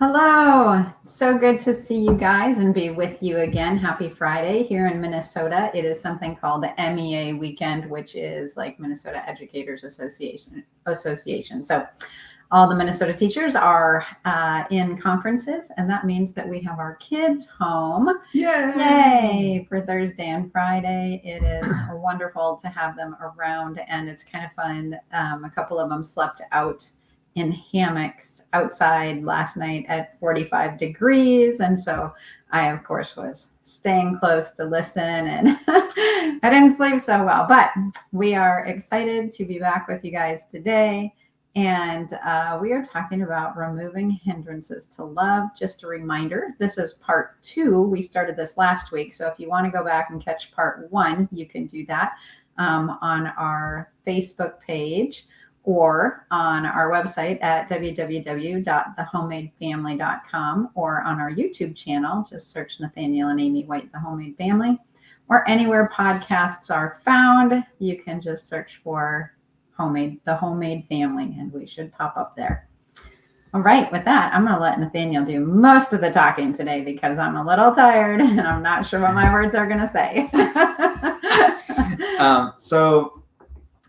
Hello. So good to see you guys and be with you again. Happy Friday here in Minnesota. It is something called the MEA weekend, which is like Minnesota Educators Association. So all the Minnesota teachers are in conferences, and that means that we have our kids home. Yay for Thursday and Friday. It is wonderful to have them around, and it's kind of fun. A couple of them slept out in hammocks outside last night at 45 degrees. And so I, of course, was staying close to listen, and I didn't sleep so well. But we are excited to be back with you guys today. And we are talking about removing hindrances to love. Just a reminder, this is part 2. We started this last week. So if you want to go back and catch part 1, you can do that on our Facebook page or on our website at www.thehomemadefamily.com, or on our YouTube channel. Just search Nathaniel and Amy White, The Homemade Family, or anywhere podcasts are found. You can just search for The Homemade Family, and we should pop up there. All right, with that, I'm going to let Nathaniel do most of the talking today because I'm a little tired and I'm not sure what my words are going to say. So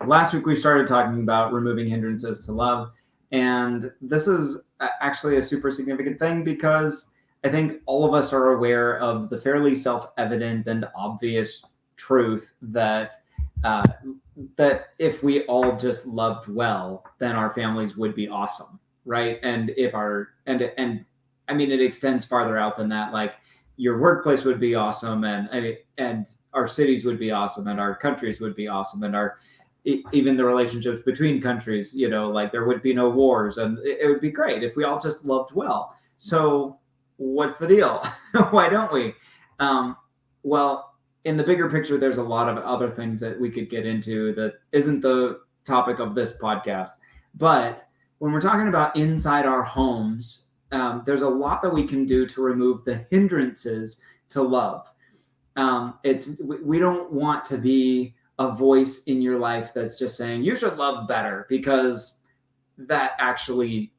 last week we started talking about removing hindrances to love, and this is actually a super significant thing because I think all of us are aware of the fairly self-evident and obvious truth that that if we all just loved well, then our families would be awesome, right? And if our and I mean, it extends farther out than that. Like, your workplace would be awesome, and our cities would be awesome, and our countries would be awesome, and even the relationships between countries, like there would be no wars, and it would be great if we all just loved well. So what's the deal? Why don't we? Well, in the bigger picture, there's a lot of other things that we could get into that isn't the topic of this podcast. But when we're talking about inside our homes, there's a lot that we can do to remove the hindrances to love. We don't want to be a voice in your life that's just saying you should love better, because that actually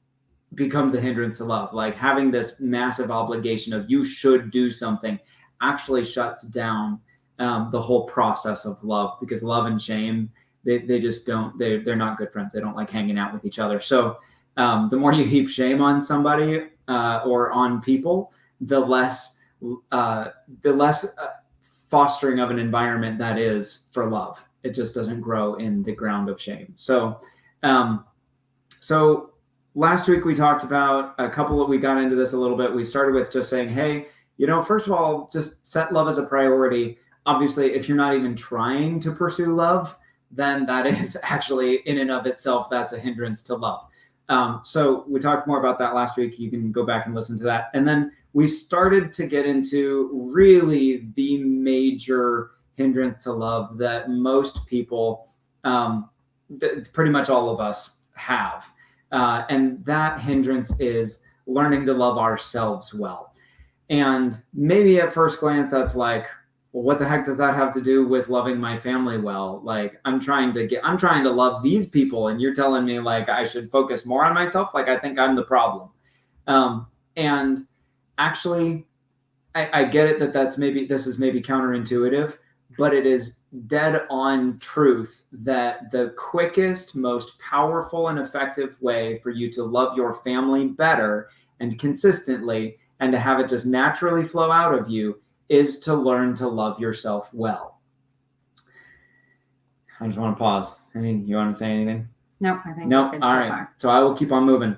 becomes a hindrance to love. Like, having this massive obligation of you should do something actually shuts down the whole process of love, because love and shame, they just don't, they're not good friends. They don't like hanging out with each other. So the more you heap shame on somebody or on people, the less fostering of an environment that is for love. It just doesn't grow in the ground of shame. So last week we talked about we got into this a little bit. We started with just saying, hey, first of all, just set love as a priority. Obviously, if you're not even trying to pursue love, then that is actually in and of itself, that's a hindrance to love. So we talked more about that last week. You can go back and listen to that. And then we started to get into really the major hindrance to love that most people, pretty much all of us, have. And that hindrance is learning to love ourselves well. And maybe at first glance, that's like, well, what the heck does that have to do with loving my family well? Like, I'm trying to love these people, and you're telling me like I should focus more on myself. Like, I think I'm the problem. And actually, I get it that this is maybe counterintuitive, but it is dead on truth that the quickest, most powerful and effective way for you to love your family better and consistently, and to have it just naturally flow out of you, is to learn to love yourself well. I just want to pause. I mean, you want to say anything? No, I think no. All right. Far. So I will keep on moving.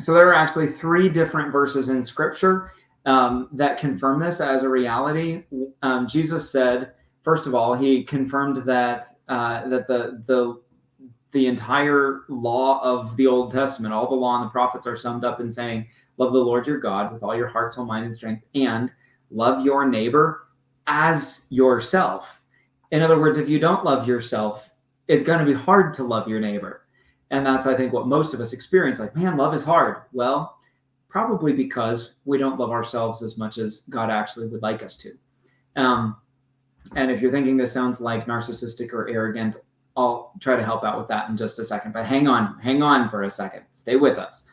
So there are actually 3 different verses in Scripture that confirm this as a reality. Jesus said, first of all, he confirmed that the entire law of the Old Testament, all the law and the prophets, are summed up in saying, love the Lord your God with all your heart, soul, mind, and strength, and love your neighbor as yourself. In other words, if you don't love yourself, it's going to be hard to love your neighbor. And that's, I think, what most of us experience. Like, man, love is hard. Well, probably because we don't love ourselves as much as God actually would like us to. And if you're thinking this sounds like narcissistic or arrogant, I'll try to help out with that in just a second. But hang on for a second. Stay with us.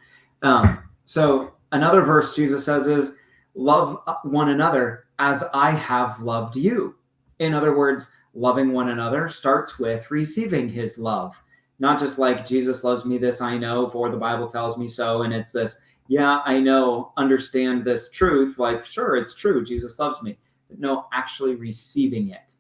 So Another verse Jesus says is, love one another as I have loved you. In other words, loving one another starts with receiving his love. Not just like, Jesus loves me, this I know, for the Bible tells me so. And it's this, yeah, I know, understand this truth. Like, sure, it's true, Jesus loves me. But no, actually receiving it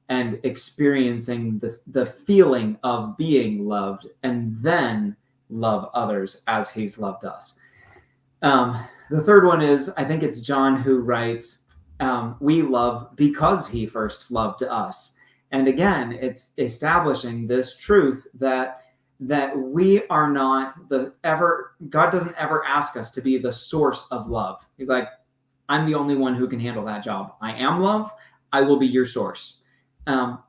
and experiencing the feeling of being loved, and then love others as he's loved us. The third one is, I think it's John who writes, we love because he first loved us. And again, it's establishing this truth that we are not God doesn't ever ask us to be the source of love. He's like, I'm the only one who can handle that job. I am love. I will be your source.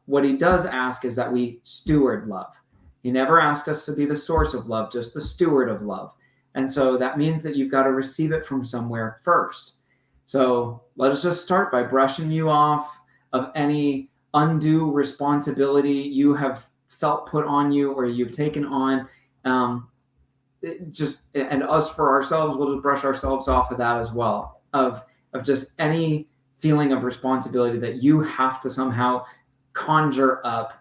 What he does ask is that we steward love. He never asked us to be the source of love, just the steward of love. And so that means that you've got to receive it from somewhere first. So let us just start by brushing you off of any undue responsibility you have felt put on you or you've taken on. And us for ourselves, we'll just brush ourselves off of that as well, of just any feeling of responsibility that you have to somehow conjure up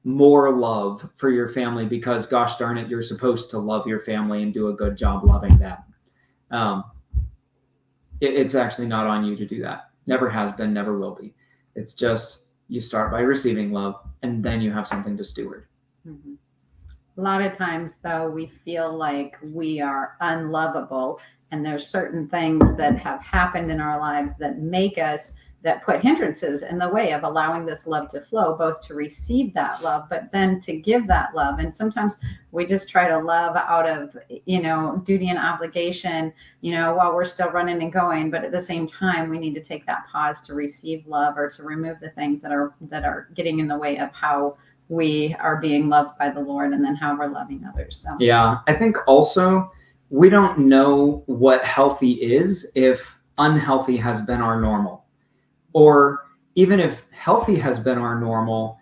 more love for your family because, gosh darn it, you're supposed to love your family and do a good job loving them. It's actually not on you to do that. Never has been, never will be. It's just you start by receiving love, and then you have something to steward. Mm-hmm. A lot of times, though, we feel like we are unlovable, and there's certain things that have happened in our lives that put hindrances in the way of allowing this love to flow, both to receive that love, but then to give that love. And sometimes we just try to love out of, duty and obligation, while we're still running and going. But at the same time, we need to take that pause to receive love or to remove the things that are getting in the way of how we are being loved by the Lord and then how we're loving others. So yeah, I think also we don't know what healthy is if unhealthy has been our normal. Or even if healthy has been our normal,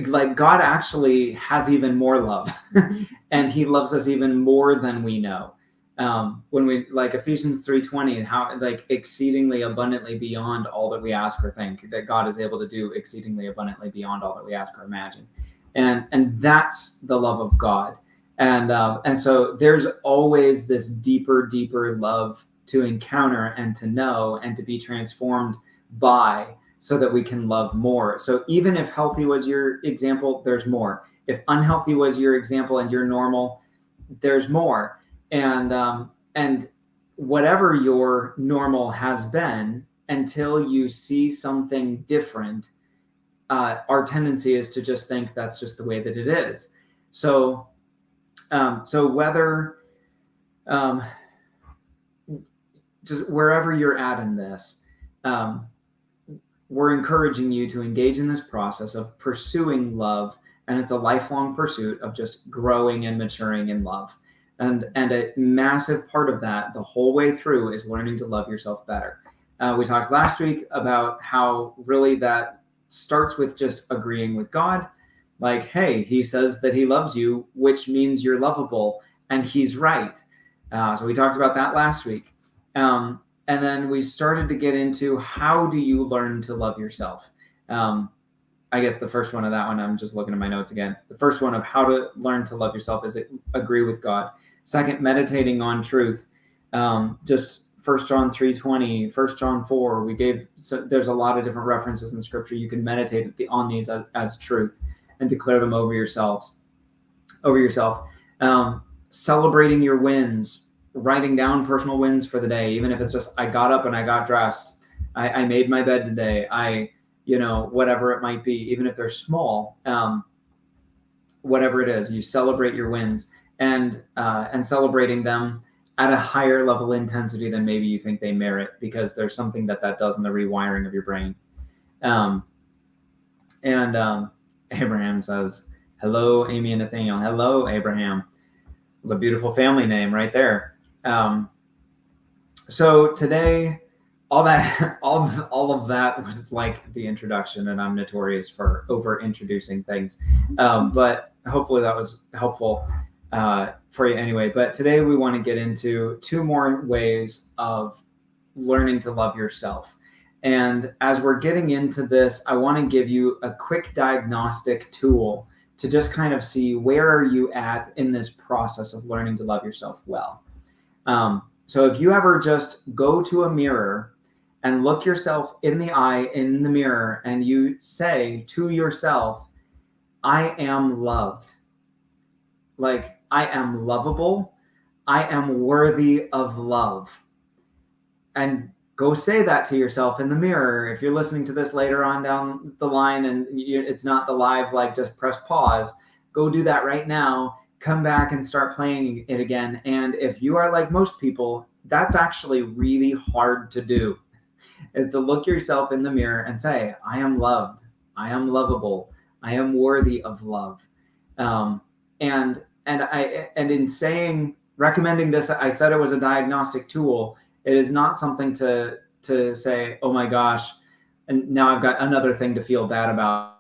like God actually has even more love and he loves us even more than we know. When we, like Ephesians 3:20, how like exceedingly abundantly beyond all that we ask or think, that God is able to do exceedingly abundantly beyond all that we ask or imagine. And that's the love of God. And so there's always this deeper love to encounter and to know and to be transformed by, so that we can love more. So even if healthy was your example, there's more. If unhealthy was your example and you're normal, there's more. And whatever your normal has been, until you see something different, our tendency is to just think that's just the way that it is. So whether just wherever you're at in this, we're encouraging you to engage in this process of pursuing love. And it's a lifelong pursuit of just growing and maturing in love. And a massive part of that the whole way through is learning to love yourself better. We talked last week about how really that starts with just agreeing with God. Like, hey, he says that he loves you, which means you're lovable, and he's right. So we talked about that last week. And then we started to get into, how do you learn to love yourself? I guess the first one of that one, I'm just looking at my notes again. The first one of how to learn to love yourself is agree with God. Second, meditating on truth. Just 1 John 3:20, 1 John 4. There's a lot of different references in scripture. You can meditate on these as truth and declare them over yourself. Celebrating your wins. Writing down personal wins for the day, even if it's just, I got up and I got dressed, I made my bed today, whatever it might be, even if they're small, whatever it is, you celebrate your wins, and celebrating them at a higher level intensity than maybe you think they merit, because there's something that does in the rewiring of your brain. Abraham says, hello, Amy and Nathaniel. Hello, Abraham. It's a beautiful family name right there. So today, all of that was like the introduction, and I'm notorious for over introducing things. But hopefully that was helpful for you anyway. But today we want to get into 2 more ways of learning to love yourself. And as we're getting into this, I want to give you a quick diagnostic tool to just kind of see where are you at in this process of learning to love yourself well. So if you ever just go to a mirror and look yourself in the eye in the mirror and you say to yourself, I am loved. Like, I am lovable. I am worthy of love. And go say that to yourself in the mirror. If you're listening to this later on down the line and it's not the live, like just press pause, go do that right now. Come back and start playing it again. And if you are like most people, that's actually really hard to do, is to look yourself in the mirror and say, I am loved. I am lovable. I am worthy of love. And in saying, recommending this, I said it was a diagnostic tool. It is not something to say, oh my gosh, and now I've got another thing to feel bad about.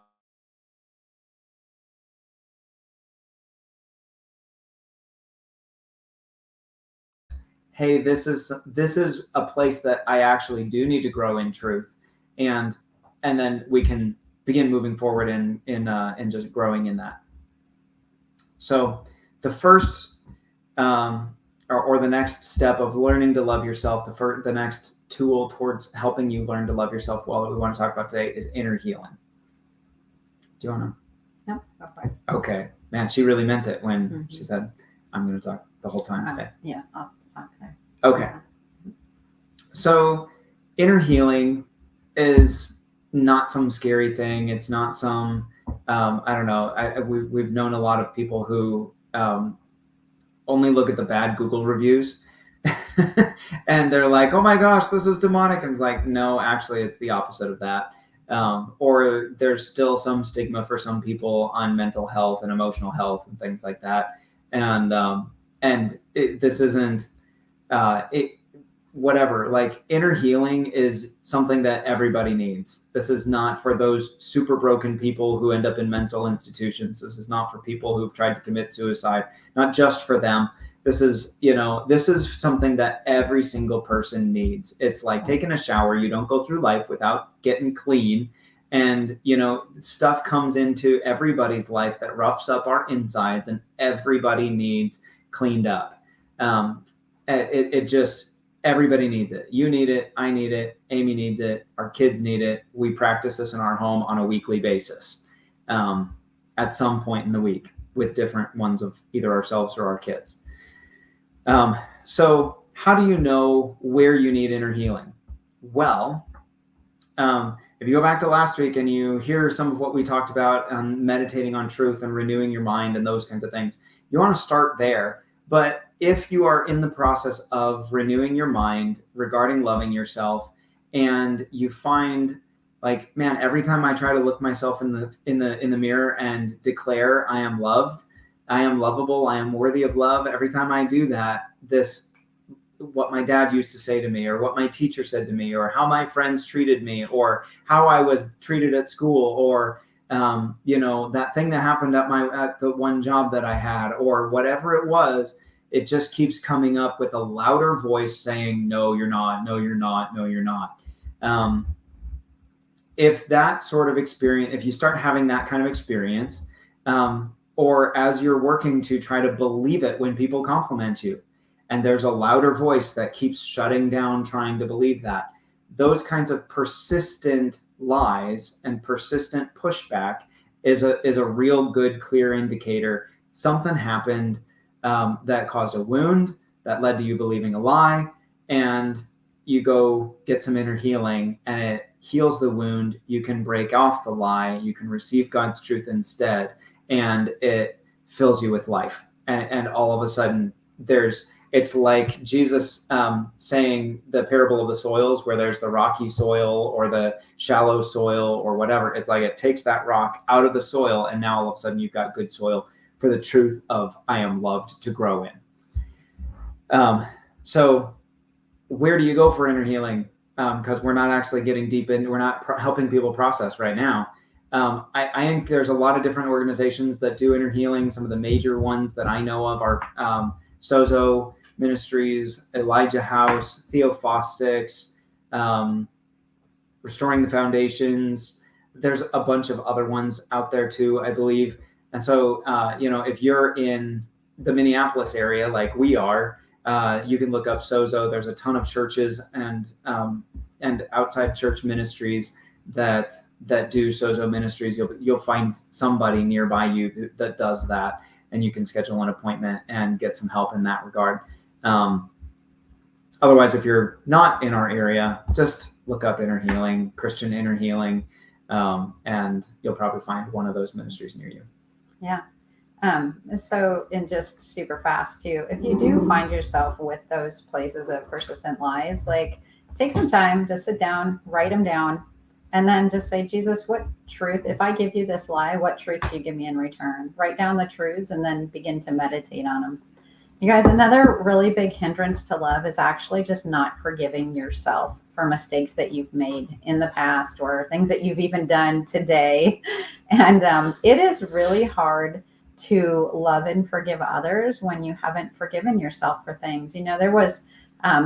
Hey, this is a place that I actually do need to grow in truth, and then we can begin moving forward in just growing in that. So the first or the next step of learning to love yourself, the next tool towards helping you learn to love yourself well that we want to talk about today is inner healing. Do you want to? No, go for it. Okay, man, she really meant it when she said, "I'm going to talk the whole time today." Yeah, I'll talk there. Okay. So inner healing is not some scary thing. It's not some, I don't know. We've known a lot of people who only look at the bad Google reviews and they're like, oh my gosh, this is demonic. And it's like, no, actually it's the opposite of that. Or there's still some stigma for some people on mental health and emotional health and things like that. And this isn't, whatever, like inner healing is something that everybody needs. This is not for those super broken people who end up in mental institutions. This is not for people who've tried to commit suicide, not just for them. This is, this is something that every single person needs. It's like taking a shower. You don't go through life without getting clean. And, stuff comes into everybody's life that roughs up our insides, and everybody needs cleaned up. Everybody needs it. You need it. I need it. Amy needs it. Our kids need it. We practice this in our home on a weekly basis, at some point in the week, with different ones of either ourselves or our kids. So how do you know where you need inner healing? Well, if you go back to last week and you hear some of what we talked about on meditating on truth and renewing your mind and those kinds of things, you want to start there. But if you are in the process of renewing your mind regarding loving yourself, and you find like, man, every time I try to look myself in the mirror and declare I am loved, I am lovable, I am worthy of love, every time I do that, what my dad used to say to me, or what my teacher said to me, or how my friends treated me, or how I was treated at school, or that thing that happened at the one job that I had, or whatever it was, it just keeps coming up with a louder voice saying, no, you're not, no, you're not, no, you're not. If that sort of experience, if you start having that kind of experience, or as you're working to try to believe it when people compliment you, and there's a louder voice that keeps shutting down trying to believe that, those kinds of persistent lies and persistent pushback is a real good, clear indicator something happened that caused a wound that led to you believing a lie, and you go get some inner healing and it heals the wound. You can break off the lie. You can receive God's truth instead, and it fills you with life. And all of a sudden it's like Jesus saying the parable of the soils, where there's the rocky soil or the shallow soil or whatever. It's like it takes that rock out of the soil, and now all of a sudden you've got good soil for the truth of I am loved to grow in. So where do you go for inner healing? Because we're not actually getting deep in, we're not helping people process right now. I think there's a lot of different organizations that do inner healing. Some of the major ones that I know of are Sozo Ministries, Elijah House, Theophostics, Restoring the Foundations. There's a bunch of other ones out there too, I believe. And so, if you're in the Minneapolis area, like we are, you can look up Sozo. There's a ton of churches and outside church ministries that do Sozo ministries. You'll find somebody nearby you that does that, and you can schedule an appointment and get some help in that regard. Otherwise, if you're not in our area, just look up inner healing, Christian inner healing, and you'll probably find one of those ministries near you. Yeah. So, and just super fast too, if you do find yourself with those places of persistent lies, like take some time to sit down, write them down, and then just say, Jesus, what truth, if I give you this lie, what truth do you give me in return? Write down the truths and then begin to meditate on them. You guys, another really big hindrance to love is actually just not forgiving yourself for mistakes that you've made in the past or things that you've even done today. And it is really hard to love and forgive others when you haven't forgiven yourself for things. There was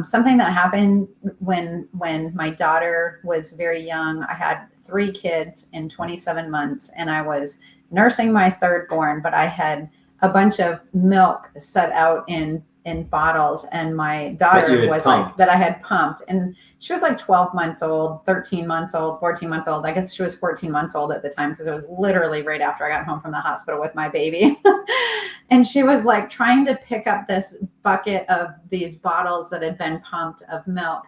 something that happened when my daughter was very young. I had 3 kids in 27 months, and I was nursing my third born, but I had a bunch of milk set out in bottles, and my daughter was like, that I had pumped, and she was like 12 months old, 13 months old, 14 months old. I guess she was 14 months old at the time, because it was literally right after I got home from the hospital with my baby. And she was like trying to pick up this bucket of these bottles that had been pumped of milk,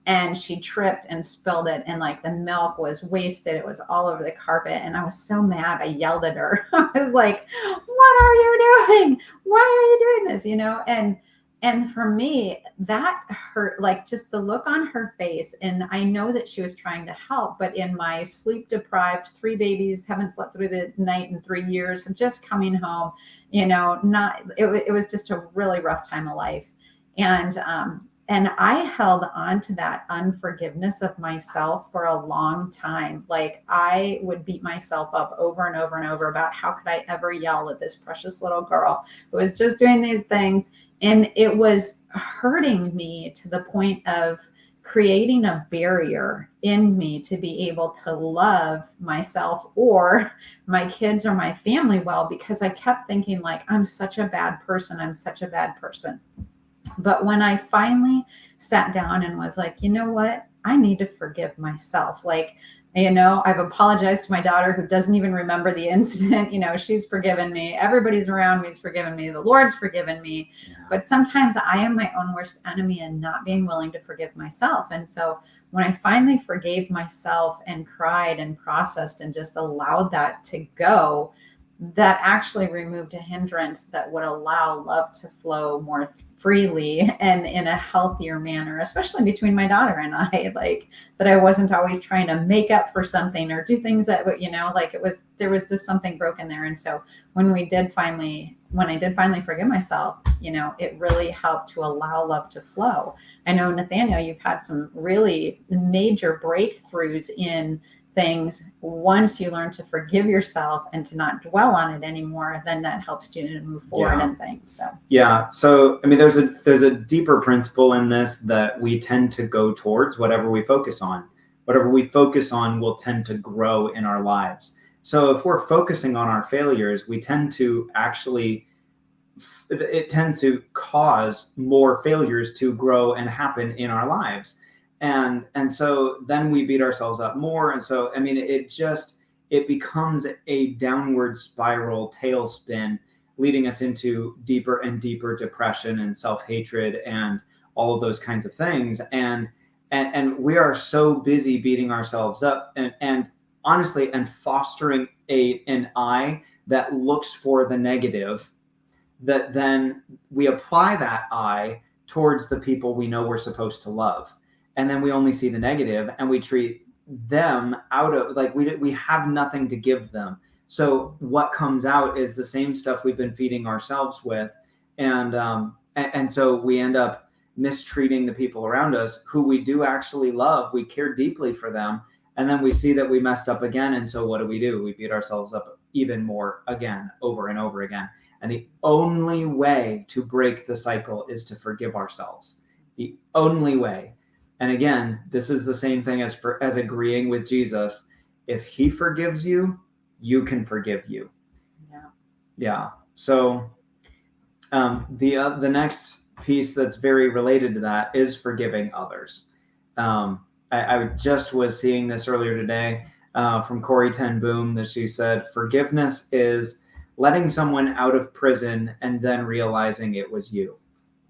and she tripped and spilled it, and like the milk was wasted. It was all over the carpet, and I was so mad. I yelled at her. I was like, what are you doing? Why are you doing this? And for me, that hurt, like just the look on her face. And I know that she was trying to help, but in my sleep deprived, 3 babies, haven't slept through the night in 3 years, just coming home, it was just a really rough time of life. And I held on to that unforgiveness of myself for a long time. Like I would beat myself up over and over and over about how could I ever yell at this precious little girl who was just doing these things. And it was hurting me to the point of creating a barrier in me to be able to love myself or my kids or my family well, because I kept thinking like, I'm such a bad person. I'm such a bad person. But when I finally sat down and was like, you know what, I need to forgive myself. Like, I've apologized to my daughter who doesn't even remember the incident. She's forgiven me. Everybody's around me has forgiven me. The Lord's forgiven me. Yeah. But sometimes I am my own worst enemy and not being willing to forgive myself. And so when I finally forgave myself and cried and processed and just allowed that to go, that actually removed a hindrance that would allow love to flow more freely and in a healthier manner, especially between my daughter and I, like that I wasn't always trying to make up for something or do things that, there was just something broken there. And so when I did finally forgive myself, it really helped to allow love to flow. I know, Nathaniel, you've had some really major breakthroughs in things. Once you learn to forgive yourself and to not dwell on it anymore, then that helps you to move forward and things. So I mean, there's a deeper principle in this that we tend to go towards whatever we focus on. Whatever we focus on will tend to grow in our lives. So if we're focusing on our failures, we tend to it tends to cause more failures to grow and happen in our lives. And so then we beat ourselves up more. And so, I mean, it becomes a downward spiral tailspin, leading us into deeper and deeper depression and self-hatred and all of those kinds of things. And we are so busy beating ourselves up and honestly, and fostering an eye that looks for the negative, that then we apply that eye towards the people we know we're supposed to love. And then we only see the negative and we treat them out of, like, we have nothing to give them. So what comes out is the same stuff we've been feeding ourselves with. And so we end up mistreating the people around us who we do actually love. We care deeply for them. And then we see that we messed up again. And so what do? We beat ourselves up even more again, over and over again. And the only way to break the cycle is to forgive ourselves. The only way. And again, this is the same thing as agreeing with Jesus. If he forgives you, you can forgive you. Yeah. So the next piece that's very related to that is forgiving others. I just was seeing this earlier today from Corrie Ten Boom, that she said, forgiveness is letting someone out of prison and then realizing it was you.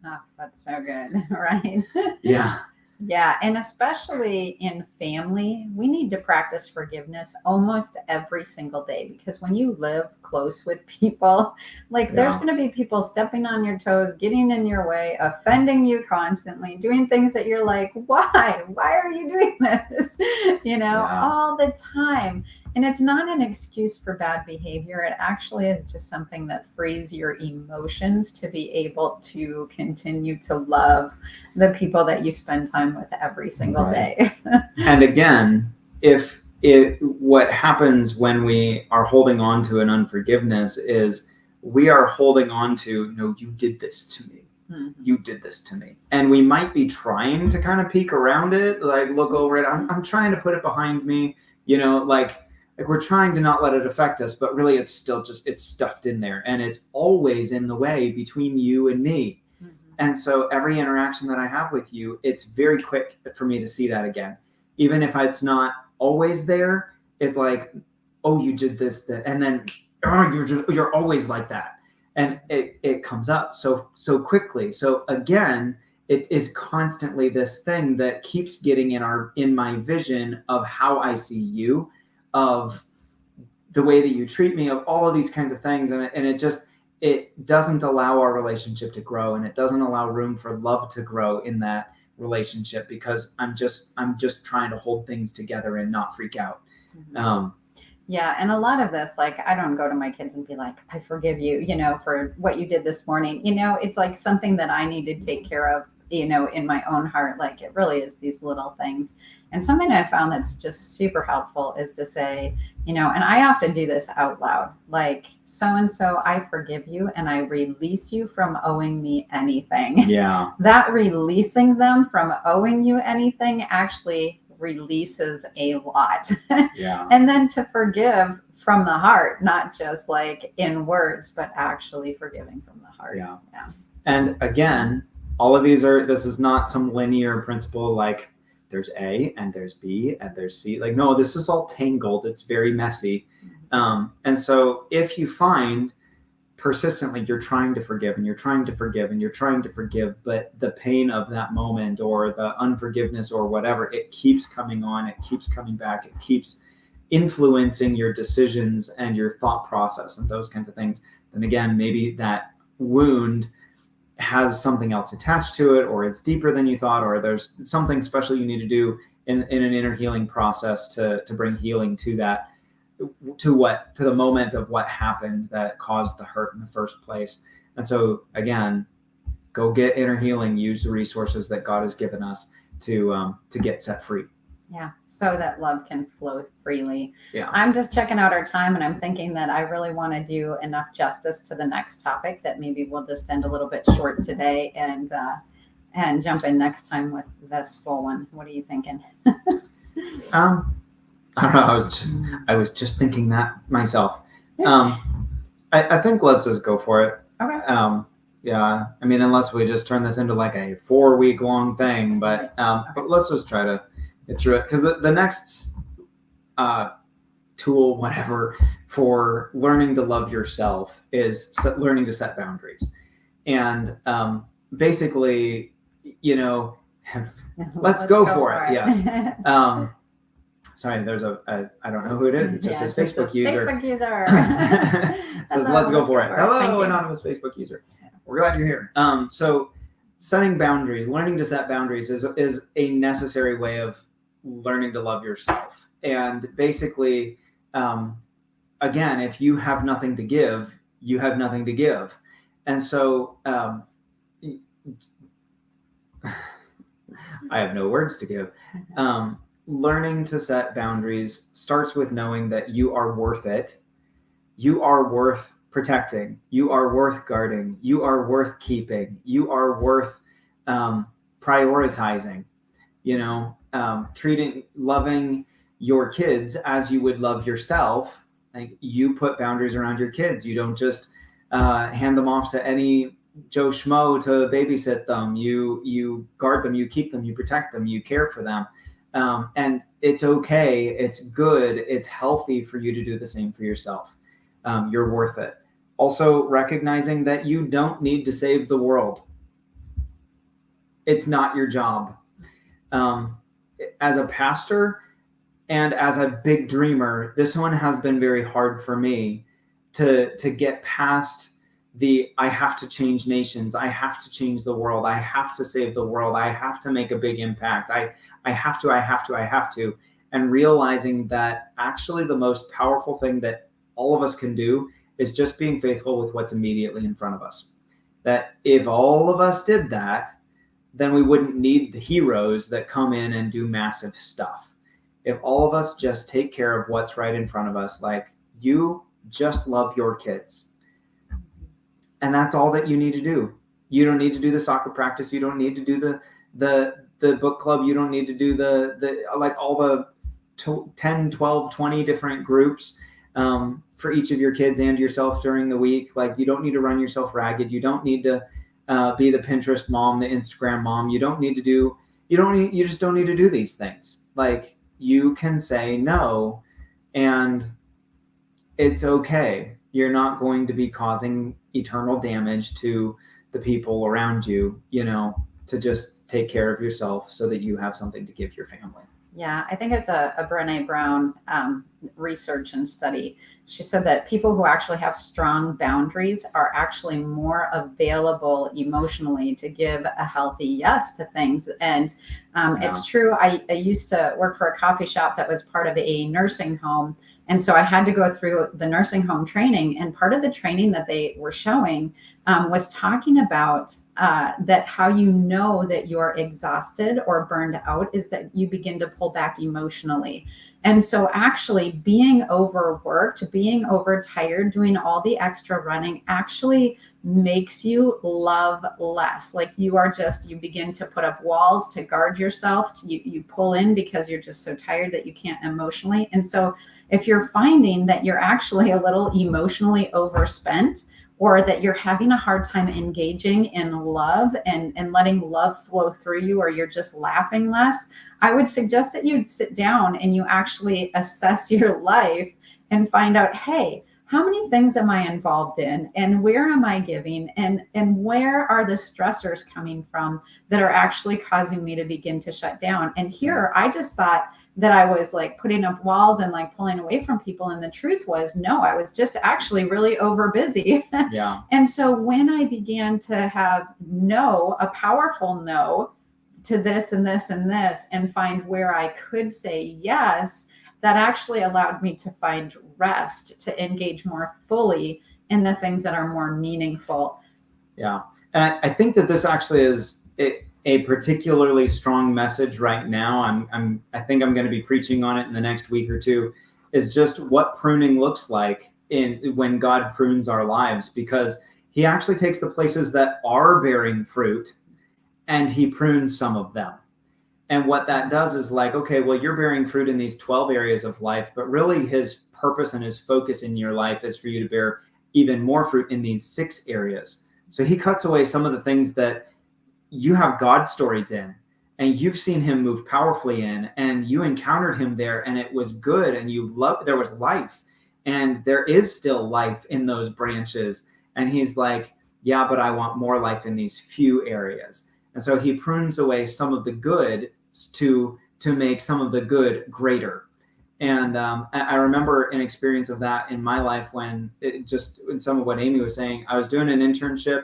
Oh, that's so good, right? Yeah. Yeah, and especially in family, we need to practice forgiveness almost every single day, because when you live close with people, like there's going to be people stepping on your toes, getting in your way, offending you constantly, doing things that you're like, why? Why are you doing this? All the time. And it's not an excuse for bad behavior. It actually is just something that frees your emotions to be able to continue to love the people that you spend time with every single day. And again, what happens when we are holding on to an unforgiveness is we are holding on to, no, you did this to me. Mm-hmm. You did this to me. And we might be trying to kind of peek around it, like look over it. I'm trying to put it behind me, like we're trying to not let it affect us, but really it's still it's stuffed in there, and it's always in the way between you and me. Mm-hmm. And so every interaction that I have with you, it's very quick for me to see that again. Even if it's not always there, it's like, oh, you did this, that, and then you're always like that. And it comes up so quickly. So again, it is constantly this thing that keeps getting in my vision of how I see you, of the way that you treat me, of all of these kinds of things. And it doesn't allow our relationship to grow, and it doesn't allow room for love to grow in that relationship, because I'm just trying to hold things together and not freak out. Mm-hmm. Yeah. And a lot of this, like, I don't go to my kids and be like, I forgive you, for what you did this morning. It's like something that I need to take care of, in my own heart. Like, it really is these little things. And something I found that's just super helpful is to say, and I often do this out loud, like, so-and-so, I forgive you, and I release you from owing me anything. Yeah. That releasing them from owing you anything actually releases a lot. Yeah. And then to forgive from the heart, not just like in words, but actually forgiving from the heart. Yeah. And again, all of this is not some linear principle, like there's A and there's B and there's C. Like, no, this is all tangled. It's very messy. And so if you find persistently you're trying to forgive and you're trying to forgive and you're trying to forgive, but the pain of that moment or the unforgiveness or whatever, it keeps coming on, it keeps coming back, it keeps influencing your decisions and your thought process and those kinds of things, then again, maybe that wound has something else attached to it, or it's deeper than you thought, or there's something special you need to do in an inner healing process to bring healing to that, to the moment of what happened that caused the hurt in the first place. And so again, go get inner healing, use the resources that God has given us to get set free. Yeah, so that love can flow freely. Yeah. I'm just checking out our time, and I'm thinking that I really want to do enough justice to the next topic that maybe we'll just end a little bit short today and jump in next time with this full one. What are you thinking? I don't know. I was just thinking that myself. I think let's just go for it. Okay. Yeah. I mean, unless we just turn this into like a 4-week long thing, but let's just try to get through it, because the next tool, whatever, for learning to love yourself is learning to set boundaries. And basically, let's go for it. Yes. Sorry, there's I don't know who it is. It just says Facebook user. Facebook user. Says let's go for it. Hello, anonymous Facebook user. We're glad you're here. So setting boundaries, learning to set boundaries is a necessary way of learning to love yourself. And basically, again, if you have nothing to give, you have nothing to give. And so I have no words to give. learning to set boundaries starts with knowing that you are worth it. You are worth protecting. You are worth guarding. You are worth keeping. You are worth prioritizing. Loving your kids as you would love yourself. Like, you put boundaries around your kids. You don't just hand them off to any Joe Schmo to babysit them. You guard them. You keep them. You protect them. You care for them. And it's okay. It's good. It's healthy for you to do the same for yourself. You're worth it. Also, recognizing that you don't need to save the world. It's not your job. As a pastor and as a big dreamer, this one has been very hard for me to get past the I have to change nations, I have to change the world, I have to save the world, I have to make a big impact, I have to, and realizing that actually the most powerful thing that all of us can do is just being faithful with what's immediately in front of us. That if all of us did that, then we wouldn't need the heroes that come in and do massive stuff. If all of us just take care of what's right in front of us, like, you just love your kids. And that's all that you need to do. You don't need to do the soccer practice. You don't need to do the book club. You don't need to do the like all the 10, 12, 20 different groups for each of your kids and yourself during the week. Like, you don't need to run yourself ragged. You don't need to be the Pinterest mom, the Instagram mom. You just don't need to do these things. Like, you can say no, and it's okay. You're not going to be causing eternal damage to the people around you, to just take care of yourself so that you have something to give your family. Yeah, I think it's a Brené Brown research and study. She said that people who actually have strong boundaries are actually more available emotionally to give a healthy yes to things. And It's true. I used to work for a coffee shop that was part of a nursing home. And so I had to go through the nursing home training. And part of the training that they were showing was talking about that how you know that you're exhausted or burned out is that you begin to pull back emotionally. And so actually being overworked, being overtired, doing all the extra running actually makes you love less. Like, you begin to put up walls to guard yourself. You pull in because you're just so tired that you can't emotionally. And so if you're finding that you're actually a little emotionally overspent, or that you're having a hard time engaging in love and letting love flow through you, or you're just laughing less, I would suggest that you'd sit down and you actually assess your life and find out, hey, how many things am I involved in, and where am I giving, and where are the stressors coming from that are actually causing me to begin to shut down? And here, I just thought that I was like putting up walls and like pulling away from people. And the truth was, no, I was just actually really over busy. Yeah. And so when I began to have a powerful no to this and this and this, and find where I could say yes, that actually allowed me to find rest, to engage more fully in the things that are more meaningful. Yeah. And I think that this actually is a particularly strong message right now. I think I'm going to be preaching on it in the next week or two, is just what pruning looks like when God prunes our lives, because he actually takes the places that are bearing fruit and he prunes some of them. And what that does is like, okay, well, you're bearing fruit in these 12 areas of life, but really his purpose and his focus in your life is for you to bear even more fruit in these 6 areas. So he cuts away some of the things that you have God stories in, and you've seen him move powerfully in, and you encountered him there, and it was good, and there was life, and there is still life in those branches. And he's like, yeah, but I want more life in these few areas. And so he prunes away some of the good to make some of the good greater. And I remember an experience of that in my life when in some of what Amy was saying, I was doing an internship.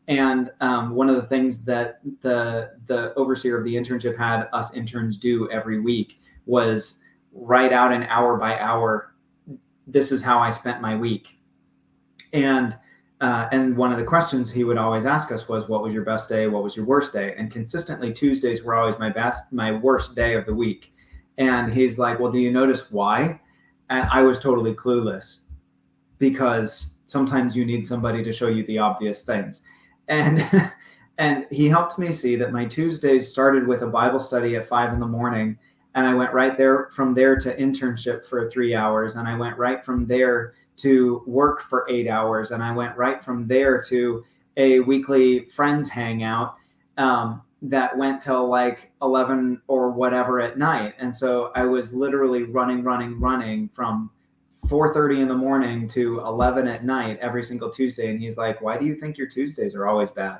And one of the things that the overseer of the internship had us interns do every week was write out an hour by hour, this is how I spent my week. And one of the questions he would always ask us was, what was your best day? What was your worst day? And consistently Tuesdays were always my worst day of the week. And he's like, well, do you notice why? And I was totally clueless, because sometimes you need somebody to show you the obvious things. And and he helped me see that my Tuesdays started with a Bible study at 5 a.m. And I went right there from there to internship for 3 hours. And I went right from there to work for 8 hours. And I went right from there to a weekly friends hangout that went till like 11 or whatever at night. And so I was literally running from 4:30 in the morning to 11 at night every single Tuesday. And he's like, why do you think your Tuesdays are always bad?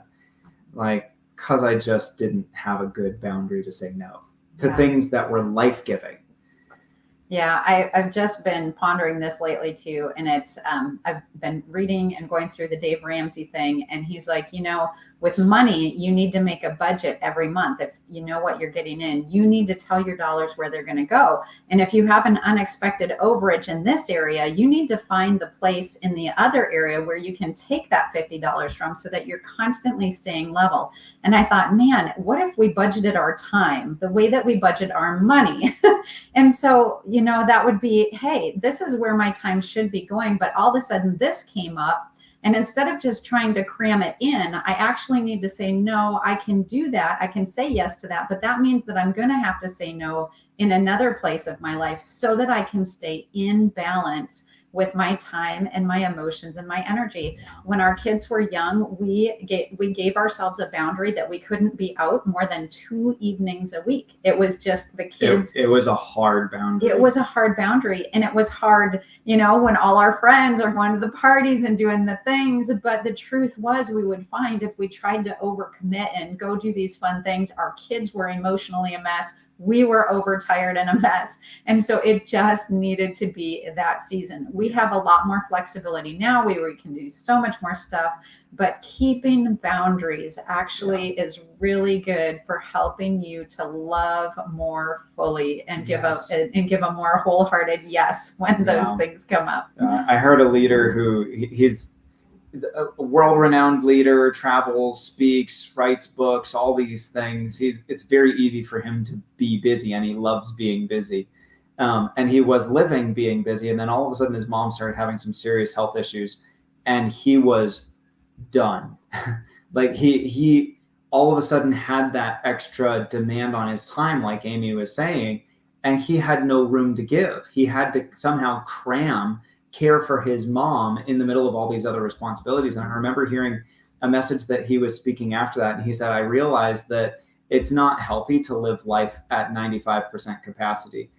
Like, because I just didn't have a good boundary to say no to things that were life-giving. Yeah, I've just been pondering this lately too. And it's, I've been reading and going through the Dave Ramsey thing. And he's like, with money, you need to make a budget every month. If you know what you're getting in, you need to tell your dollars where they're going to go. And if you have an unexpected overage in this area, you need to find the place in the other area where you can take that $50 from, so that you're constantly staying level. And I thought, man, what if we budgeted our time the way that we budget our money? And so, that would be, hey, this is where my time should be going. But all of a sudden this came up. And instead of just trying to cram it in, I actually need to say, no, I can do that. I can say yes to that. But that means that I'm going to have to say no in another place of my life, so that I can stay in balance with my time and my emotions and my energy. When our kids were young, we gave ourselves a boundary that we couldn't be out more than 2 evenings a week. It was just the kids. It was a hard boundary. It was a hard boundary. And it was hard, when all our friends are going to the parties and doing the things. But the truth was, we would find if we tried to overcommit and go do these fun things, our kids were emotionally a mess. We were overtired and a mess. And so it just needed to be that season. We have a lot more flexibility now. We can do so much more stuff, but keeping boundaries actually is really good for helping you to love more fully and give a more wholehearted yes when those things come up. I heard a leader who he's a world-renowned leader, travels, speaks, writes books, all these things. It's very easy for him to be busy, and he loves being busy. And he was living being busy, and then all of a sudden his mom started having some serious health issues, and he was done. Like he all of a sudden had that extra demand on his time, like Amy was saying, and he had no room to give. He had to somehow care for his mom in the middle of all these other responsibilities. And I remember hearing a message that he was speaking after that. And he said, I realized that it's not healthy to live life at 95% capacity.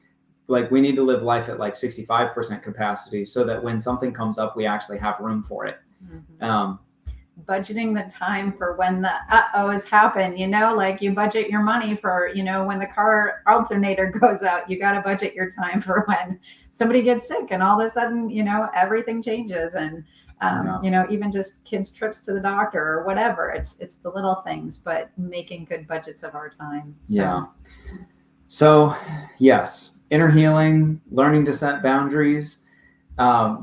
Like, we need to live life at like 65% capacity, so that when something comes up, we actually have room for it. Mm-hmm. Budgeting the time for when the uh-ohs happen, like you budget your money for, when the car alternator goes out, you got to budget your time for when somebody gets sick and all of a sudden, everything changes. And, even just kids' trips to the doctor or whatever, it's the little things, but making good budgets of our time. So yes, inner healing, learning to set boundaries.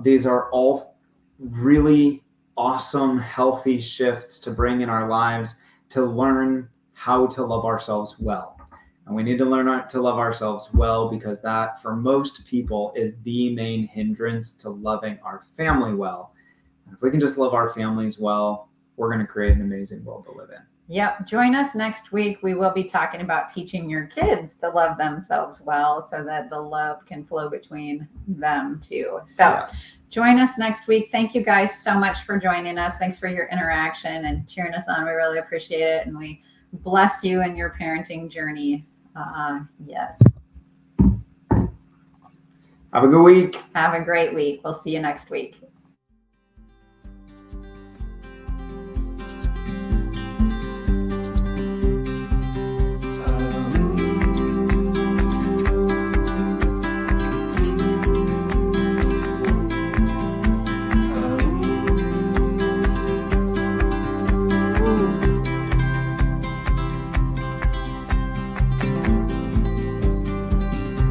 These are all really awesome, healthy shifts to bring in our lives to learn how to love ourselves well. And we need to learn to love ourselves well, because that, for most people, is the main hindrance to loving our family well. And if we can just love our families well, we're going to create an amazing world to live in. Yep. Join us next week. We will be talking about teaching your kids to love themselves well, so that the love can flow between them too. So Join us next week. Thank you guys so much for joining us. Thanks for your interaction and cheering us on. We really appreciate it. And we bless you in your parenting journey. Yes. Have a good week. Have a great week. We'll see you next week.